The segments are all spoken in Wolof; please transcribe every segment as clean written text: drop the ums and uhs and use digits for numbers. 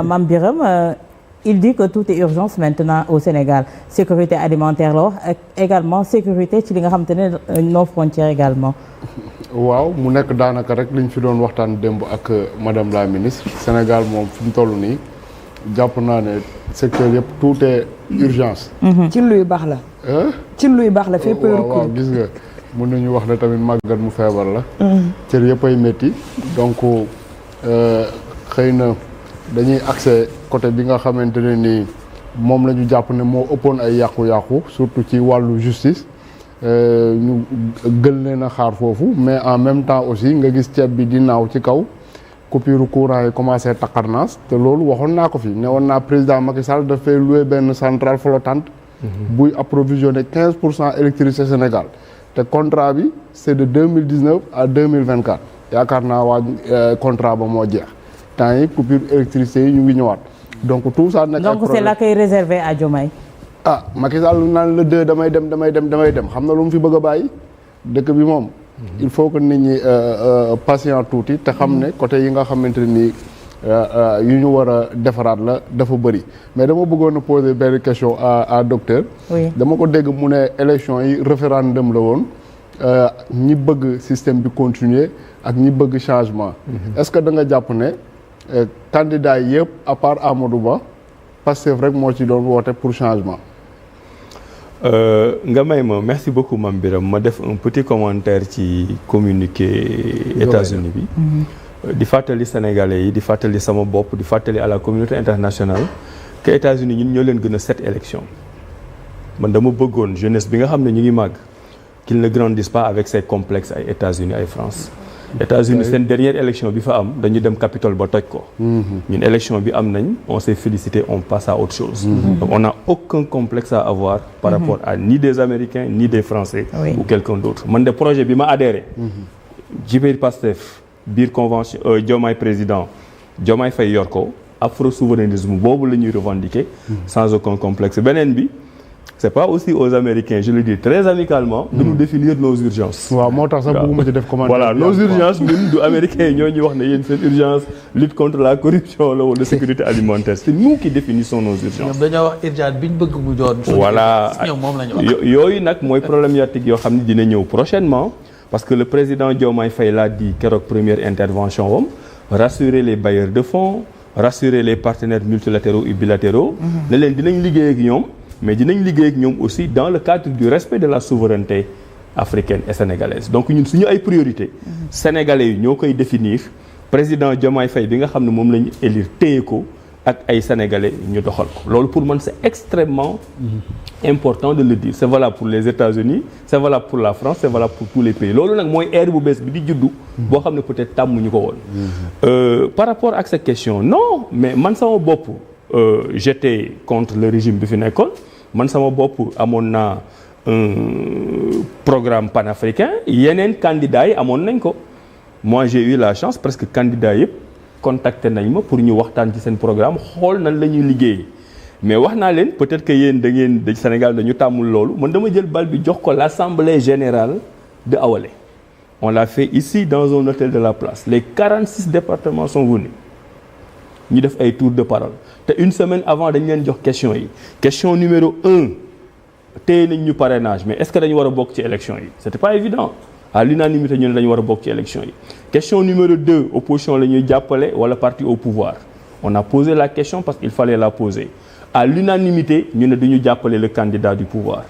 Mame Birame il dit que tout est urgence maintenant au Sénégal sécurité alimentaire la wax ak également sécurité ci li nga xamante ne nos frontières également. waaw mu nekk daanaka rek liñ fi doon waxtaan démb ak madame la ministre Sénégal moom fi mu toll nii jàpp naa ne secteur yëpp tout est urgence. ci luy baax la. ci luy baax la fépp. waaw gis nga mën nañu wax ne tamit màggat mu feebar la. cër yëpp ay métti donc xëy na dañuy accès côté bi nga xamante ne nii moom la ñu jàpp ne moo ëppoon ay yàqu-yàqu surtout ci wàllu justice. ñu gën leen a xaar foofu mais en même temps aussi nga gis ceeb bi di naaw ci kaw coupure courant yi commencé takkarnaas te loolu waxoon naa ko fi ne woon naa président Macky Sall dafay loué benn centrale flottante buy approvisionner 15% électricité Sénégal te contrat bi c'est de 2019 à 2024 yaakaar naa waa contrat ba moo jeex temps yi coupure électricité yi ñu ngi ñëwaat donc tout ça nekk donc c'est l'accueil réservé à Diomaye. Macky Sall naan le 2 damay dem xam na lu mu fi bëgg a bàyyi dëkk bi moom il faut que nit ñi patient tuuti te xam ne côté yi nga xamante nii yu ñu war a defaraat la dafa bëri mais dama bëggoon a poser benn question à docteur. Oui. Dama ko dégg mu ne élection yi référendum la woon ñi bëgg système bi continuer ak ñi bëgg changement. Est-ce que da nga jàpp ne candidat yëpp à part Amadou Ba Pastef rek moo ci doon woote pour changement. nga may ma merci beaucoup Mame Birame ma def un petit commentaire ci communiqué États-Unis bi di fàttali sénégalais yi di fàttali sama bopp di fàttali à la communauté internationale que États-Unis ñun ñoo leen gën a set élection man dama bëggoon jeunesse bi nga xam ne ñu ngi màgg qu'ils ne grandissent pas avec ces complexes ay États-Unis ay France États-Unis seen dernière élection bi fa am dañu dem Capitole ba toj ko ñun élection bi am nañ on s'est félicité on passe à autre chose donc on n'a aucun complexe à avoir par rapport à ni des Américains ni des Français ou quelqu'un d'autre man de projet bi ma adhéré ci biir Pastef biir convention Diomaye président Diomaye Faye yor ko afro-souverainisme boobu la ñuy revendiquer sans aucun complexe beneen bi c'est pas aussi aux Américains je le dis très amicalement de nous définir nos urgences. waaw moo tax sax bëgguma ci def commentaire. voilà nos urgences ñun du Américains yi ñoo ñu wax ne yéen seen urgence lutte contre la corruption la wala sécurité alimentaire c'est nous qui définissons nos urgences. ñoom dañoo wax urgence bi ñu bëgg mu doon. voilà ñoom moom la ñu wax. yooyu nag mooy problématique yoo xam ne dina ñëw prochainement parce que le président Diomaye Faye l'a dit keroog première intervention wam rassurer les bailleurs de fonds rassurer les partenaires multilatéraux et bilatéraux. ne leen dinañ liggéey ak ñoom. mais dinañ liggéey ak ñoom aussi dans le cadre du respect de la souveraineté africaine et sénégalaise donc ñun suñu ay priorité sénégalais yi ñoo koy définir président Diomaye Faye bi nga xam ne moom la ñu élire téye ko ak ay sénégalais ñu doxal ko loolu pour man c'est extrêmement important de le dire c'est valable pour les États-Unis c'est valable pour la France c'est valable pour tous les pays loolu nag mooy ère bu bees bi di juddu boo xam ne peut-être tàmmuñu ko woon par rapport ak cette question non mais man sama bopp j'étais contre le régime bi fi nekkoon man sama bopp amoon naa un programme panafricain yeneen candidats yi amoon nañ ko moi j'ai eu la chance parce que candidats yëpp contacté nañ ma pour ñu waxtaan ci seen programme xool nan la ñuy liggéey mais wax naa leen peut-être que yéen da Sénégal dañu tàmmul loolu man dama jël bal bi jox ko l'assemblée générale de Awalé on l'a fait ici dans un hôtel de la place les 46 départements sont venus ñu def ay tours de parole te une semaine avant dañ leen jox question yi question numéro 1 téye nañ ñu parrainage mais est-ce que dañu war a bokk ci élection yi c'était pas évident à l'unanimité ñu ne dañu war a bokk ci élection yi question numéro 2 opposition la ñuy jàppale wala parti au pouvoir on a posé la question parce qu'il fallait la poser à l'unanimité ñu ne duñu jàppale le candidat du pouvoir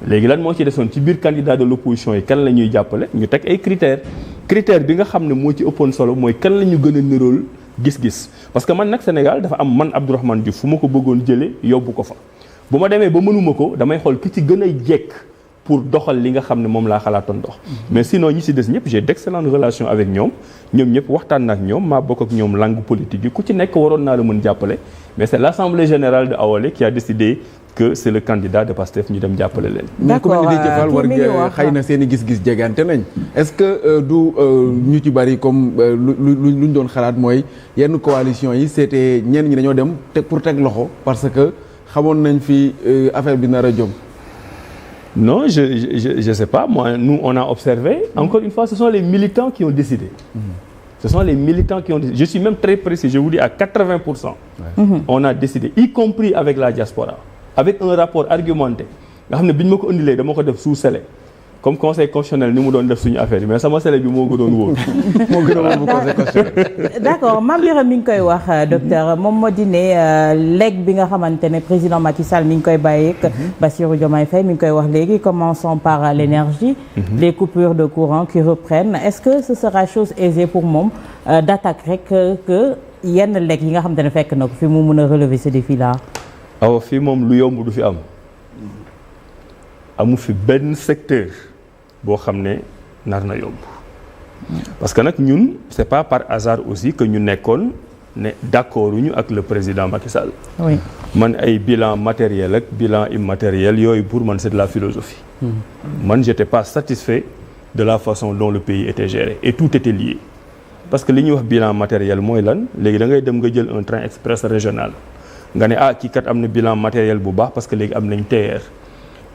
léegi lan moo ci desoon ci biir candidat de l'opposition yi kan la ñuy jàppale ñu teg ay critères bi nga xam ne moo ci ëppoon solo mooy kan la ñu gën a nirool gis-gis parce que man nag Sénégal dafa am man Abdourahmane Diouf fu ma ko bëggoon jëlee yóbbu ko fa bu ma demee ba mënuma ko damay xool ki ci gën a jekk pour doxal li nga xam ne moom laa xalaatoon dox mais sinon ñi ci des ñëpp j'ai d'excellentes relations avec ñoom ñëpp waxtaan na ak ñoom maa bokk ak ñoom langue politique yi ku ci nekk waroon naa la mën jàppale mais c'est l'Assemblée générale de Awalé qui a décidé que c'est le candidat de Pastef ñu dem jàppale leen. d'accord war nga xëy na seen i gis-gis jegante nañ est-ce que du ñu ci bari comme luñ doon xalaat mooy yenn coalition yi c'était ñenn ñi dañoo dem pour teg loxo parce que xamoon nañ fi affaire bi nar a jom. Non, je sais pas moi nous on a observé encore une fois ce sont les militants qui ont décidé. Ce sont les militants qui ont décidé. Je suis même très précis, je vous dis à 80%. On a décidé, y compris avec la diaspora, avec un rapport argumenté. nga xam ne bi ñu ma ko indilee dama ko def sous scellé comme conseil constitutionnel ni mu doon def suñu affaire yi mais sama scellé bi moo gënoon wóor. moo gën a wóor bu conseil constitutionnel. d'accord Mame Birame mi ngi koy wax docteur moom moo di ne legs bi nga xamante ne président Macky Sall mi ngi koy bàyyeeg Bassirou Diomaye Faye mi ngi koy wax léegi commençons par l'énergie, les coupures de courant qui reprennent. Est-ce que ce sera chose aisée pour moom d'attaque rek que yenn legs yi nga xamante ne fekk na ko fi mu mën a relever ce défi là. waaw fii moom lu yomb du fi am. amu fi benn secteur boo xam ne nar na yomb parce que nag ñun c'est pas par hasard aussi que ñu nekkoon ne d'accord ñu ak le président Macky Sall. Oui. man ay bilan matériel ak bilan immatériel yooyu pour man c'est de la philosophie. man j'étais pas satisfait de la façon dont le pays était géré et tout était lié parce que li ñuy wax bilan matériel mooy lan léegi da ngay dem nga jël un train express régional nga ne kii kat am na bilan matériel bu baax parce que léegi am nañ TER.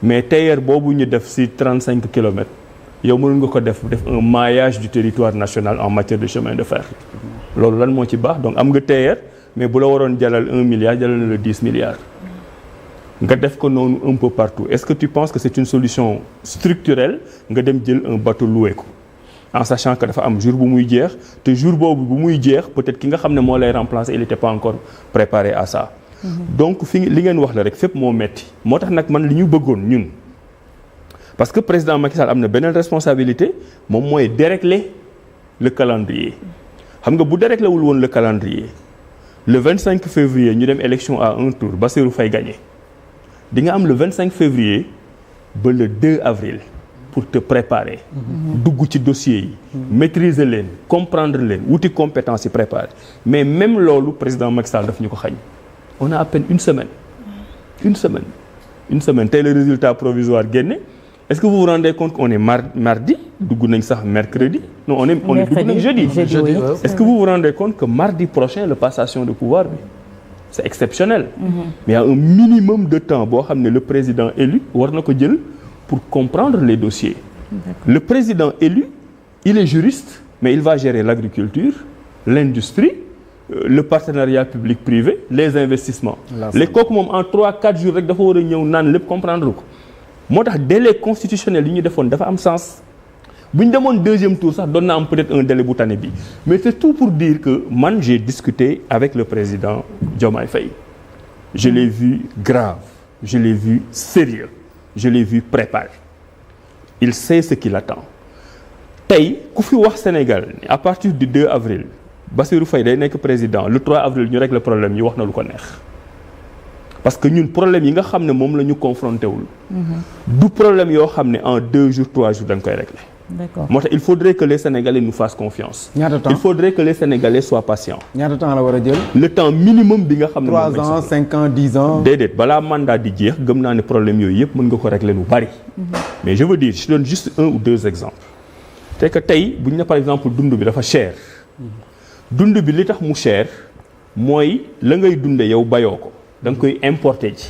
mais TER boobu ñu def ci 35 kilomètres yow mënul nga ko def un maillage du territoire national en matière de chemin de fer loolu lan moo ci baax donc am nga TER mais bu la waroon jalal 1 milliard jalal na la 10 milliards nga def ko noonu un peu partout est-ce que tu penses que c'est une solution structurelle nga dem jël un bateau loué ko en sachant que dafa am jour bu muy jeex te jour boobu bu muy jeex peut-être ki nga xam ne moo lay remplacer il était pas encore préparé à ça. donc fi li ngeen wax la rek fépp moo metti moo tax nag man li ñu bëggoon ñun parce que président Macky Sall am na beneen responsabilité moom mooy dérégler le calendrier xam nga bu dérégler wul woon le calendrier le 25 février ñu dem élection à un tour Bassirou Faye gagné di nga am le 25 février ba le 2 avril pour te préparer dugg ci dossiers yi maîtriser leen comprendre leen wuti compétence yi préparer mais même loolu président Macky Sall daf ñu ko xañ. On a à peine une semaine tey le résultat provisoire génne est-ce que vous vous rendez compte qu'on est mardi dugg nañ sax mercredi non on est dugg nañ jeudi oui. est-ce que vous vous rendez compte que mardi prochain la passation de pouvoir bi c'est exceptionnel mais il y a un minimum de temps boo xam ne le président élu war na ko jël pour comprendre les dossiers le président élu il est juriste mais il va gérer l'agriculture l'industrie le partenariat public-privé les investissements les kooku moom en 3-4 jours rek dafa war a ñëw naan lépp comprendre ko moo tax délai constitutionnel yi ñu defoon dafa am sens bu ñu demoon deuxième tour sax doon na am peut-être un délai bu tane bi mais c'est tout pour dire que man j'ai discuté avec le président Diomaye Faye je l'ai vu grave je l'ai vu sérieux je l'ai vu préparé il sait ce qu'il attend tey ku fi wax Sénégal à partir du 2 avril Bassirou Faye day nekk président le 3 avril ñu régler problème yi wax na lu ko neex parce que ñun problème yi nga xam ne moom la ñu confronté wul du problème yoo xam ne en 2 jours 3 jours da nga koy régler D'accord. moo tax il faudrait que les Sénégalais nous fassent confiance ñaata temps il faudrait que les Sénégalais soient patients ñaata temps la war a jël. le temps minimum bi nga xam ne 3 ans 5 ans 10 ans. déedéet balaa mandat di jeex gëm naa ne problème yooyu yëpp mën nga ko régler lu bari mais je veux dire je donne juste 1 ou 2 exemples c'est que tey bu ñu ne par exemple dund bi dafa cher dund bi li tax mu cher mooy la ngay dunde yow bayoo ko da nga koy importer ji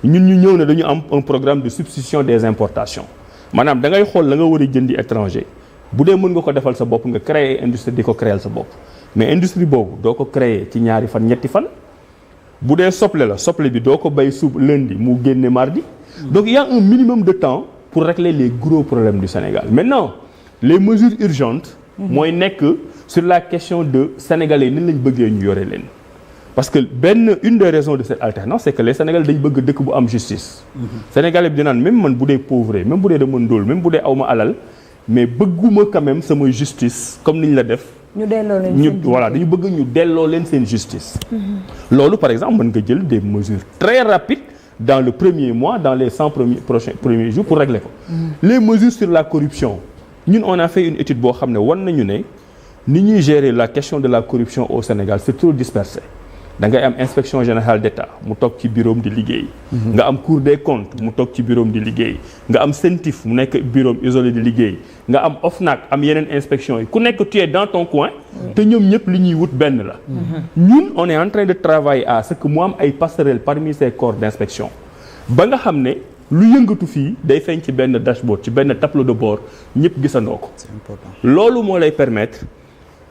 ñun ñu ñëw ne dañu am un programme de substitution des importations maanaam da ngay xool la nga war a jëndi étranger bu dee mën nga ko defal sa bopp nga créer industrie di ko créer sa bopp mais industrie boobu doo ko créer ci ñaari fan ñetti fan bu dee soble la soble bi doo ko bay sub lundi mu génne mardi donc il y a un minimum de temps pour régler les gros problèmes du Sénégal maintenant les mesures urgentes mooy nekk sur la question de sénégalais nan lañ bëggee ñu yore leen parce que une des raisons de cette alternance c'est que les sénégalais dañ bëgg dëkk bu am justice sénégalais bi dinaan même man bu dee pauvre même bu dee dama ndóol même bu dee awma alal mais bëgguma quand même sama justice comme niñ la def ñu delloo leen ñu voilà dañu bëgg ñu delloo leen seen justice loolu par exemple mën nga jël des mesures très rapides dans le premier mois dans les 100 premiers jours pour régler ko les mesures sur la corruption ñun on a fait une étude boo xam ne wan nañu ne ni ñuy gérer la question de la corruption au Sénégal c'est trop dispersé da ngay am inspection générale d'État mu toog ci bureau di liggéey nga am Cour des comptes mu toog ci bureau di liggéey nga am CENTIF mu nekk bureau isolé di liggéey nga am OFNAC am yeneen inspection yi ku nekk tu es dans ton coin te ñoom ñëpp li ñuy wut benn la ñun on est en train de travailler à ce que mu am ay passerelles parmi ces corps d'inspection ba nga xam ne lu yëngatu fii day feeñ ci benn dashboard ci benn tableau de bord ñëpp gisandoo ko C'est important. loolu moo lay permettre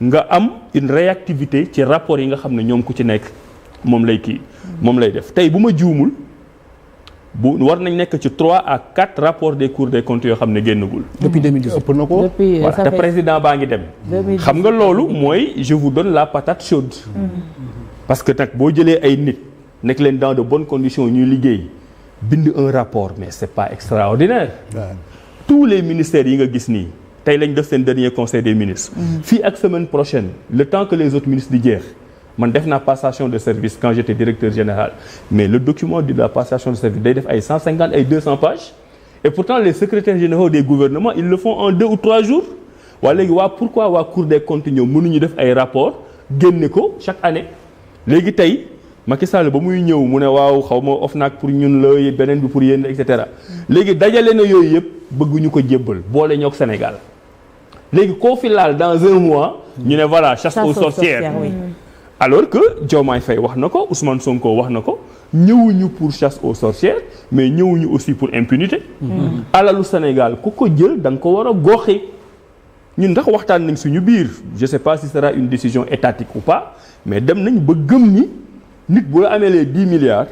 nga am une réactivité ci rapport yi nga xam ne ñoom ku ci nekk moom lay def tey bu ma juumul bu war nañ nekk ci 3 à 4 rapports des cours des comptes yoo xam ne génnagul. depuis 2018 ëpp na ko. voilà te président baa ngi dem. xam nga loolu mooy je vous donne la patate chaude. parce que nag boo jëlee ay nit nekk leen dans de bonnes conditions ñuy liggéey bind un rapport mais c'est pas extraordinaire. tous les ministères yi nga gis nii tey lañ def seen dernier conseil des ministres. fii ak semaine prochaine le temps que les autres ministres di jeex. man def naa passation de service quand j'étais directeur général mais le document de la passation de service day def ay 150 ay 200 pages et pourtant les secrétaires généraux des gouvernements ils le font en 2 ou 3 jours waaye léegi pourquoi waa Cour des comptes ñëw mënuñu def ay rapport génne ko chaque année léegi tey Macky Sall ba muy ñëw mu ne waaw xaw ma OFNAC pour ñun la beneen bi pour yéen et cetera léegi dajale na yooyu yëpp bëgguñu ko jébbal boole ñoog Sénégal léegi koo fi laal dans un mois ñu ne voilà chasse aux sorcières oui. Alors que Diomaye Faye wax na ko Ousmane Sonko wax na ko ñëwuñu pour chasse aux sorcières mais ñëwuñu aussi pour impunité. alalu Sénégal ku ko jël da nga ko war a goxe ñun ndax waxtaan nañ suñu biir je sais pas si ce sera une décision étatique ou pas mais dem nañ ba gëm ni nit bu la amee les 10 milliards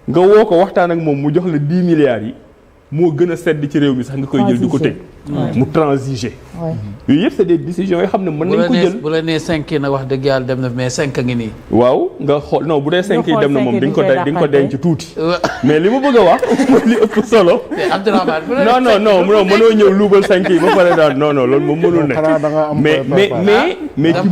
nga woo ko waxtaan ak moom mu jox la 10 milliards yi moo gën a sedd ci réew mi sax nga koy jël du ko teg mu transiger yooyu yëpp c'est des décisions yoo xam ne mën nañ ko jël bu la nee 5 yi nag wax dëgg yàlla dem na mais 5 a ngi nii waaw nga xool non bu dee 5 yi dem na moom di nga ko denc tuuti mais li ma bëgg a wax mooy li ëpp solo non mënoo ñëw luubal 5 yi ba pare daal non loolu moom mënul nekk mais ci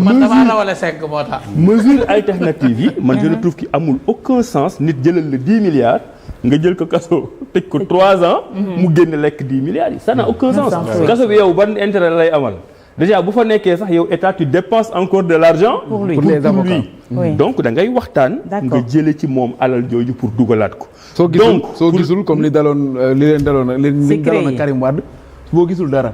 mesure alternative yi man je ne trouve qu'il amul aucun sens nit jëlal la 10 milliards nga jël ko kaso tëj ko 3 ans mu génn lekk 10 milliards yi ça n'a aucun sens kaso bi yow ban intérêt lay amal déjà bu fa nekkee sax yow état tu dépenses encore de l'argent pour les avocats donc da ngay waxtaan nga jële ci moom alal jooju pour dugalaat ko soo gisul comme li leen daloon a Karim Wade boo gisul dara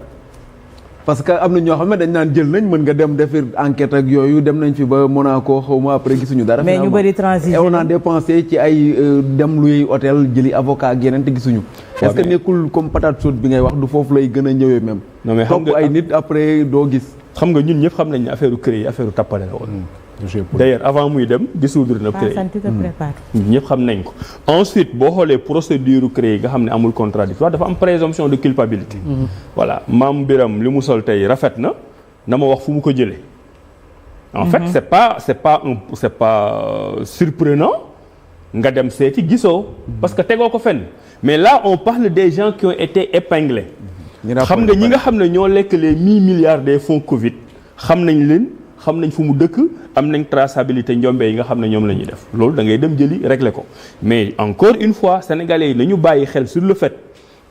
parce que am na ñoo xam ne dañ naan jël nañ mën nga dem defi enquête ak yooyu dem nañ fi ba Monaco xaw ma après gisuñu dara. mais ñu bëri transition on a dépensé ci ay dem luy hôtel jëli avocat ak yeneen te gisuñu. est-ce que nekkul comme patate chaude bi ngay wax du foofu lay gën a ñëwee même. non mais xam nga topp ay nit après doo gis. xam nga ñun ñëpp xam nañ ne affaire CREI yi affaire tappale la woon. d'ailleurs avant muy dem dissoudre na CREI ñun ñëpp xam nañ ko. ensuite boo xoolee procédure CREI nga xam ne amul contradictoire dafa am présomption de culpabilité. voilà Mame Birame li mu sol tey rafet na ma wax fu mu ko jëlee. en fait c'est pas surprenant nga dem seeti gisoo. parce que tegoo ko fenn mais là on parle des gens qui ont été épinglés. xam nga ñi nga xam ne ñoo lekk les 1000 milliards des fonds Covid xam nañ leen. xam nañ fu mu dëkk am nañ traçabilité njombe yi nga xam ne ñoom la ñuy def loolu da ngay dem jëli régler ko mais encore une fois sénégalais yi nañu bàyyi xel sur le fait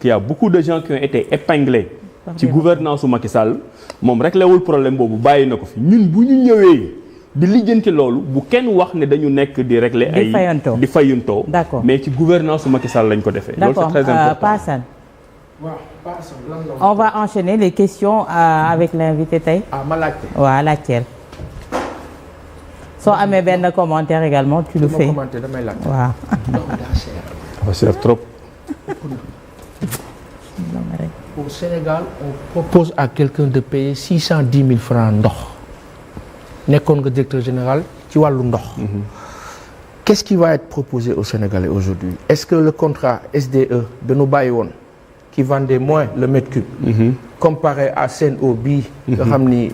qu'il y a beaucoup de gens qui ont été épinglés ci gouvernance su Macky Sall moom réglé wul problème boobu bàyyi na ko fi ñun bu ñu ñëwee di lijjanti loolu bu kenn wax ne dañu nekk di régler ay di fayuntoo mais ci gouvernance su Macky Sall lañ ko defee loolu c'est très important. On va enchaîner les questions avec l'invité tey. ma laajte. waaw laajteel. soo amee benn commentaire également tu le fais. commentaire damay laajte. waaw. dafa cher trop. Au Sénégal on propose à quelqu'un de payer 610 000 francs ndox. nekkoon nga directeur général ci wàllu ndox. Qu'est-ce qui va être proposé aux Sénégalais aujourd'hui? Est-ce que le contrat SDE ba nu bàyyi woon. qui vendait moins le mètre cube. comparé à Sen'Eau bii. nga xam ni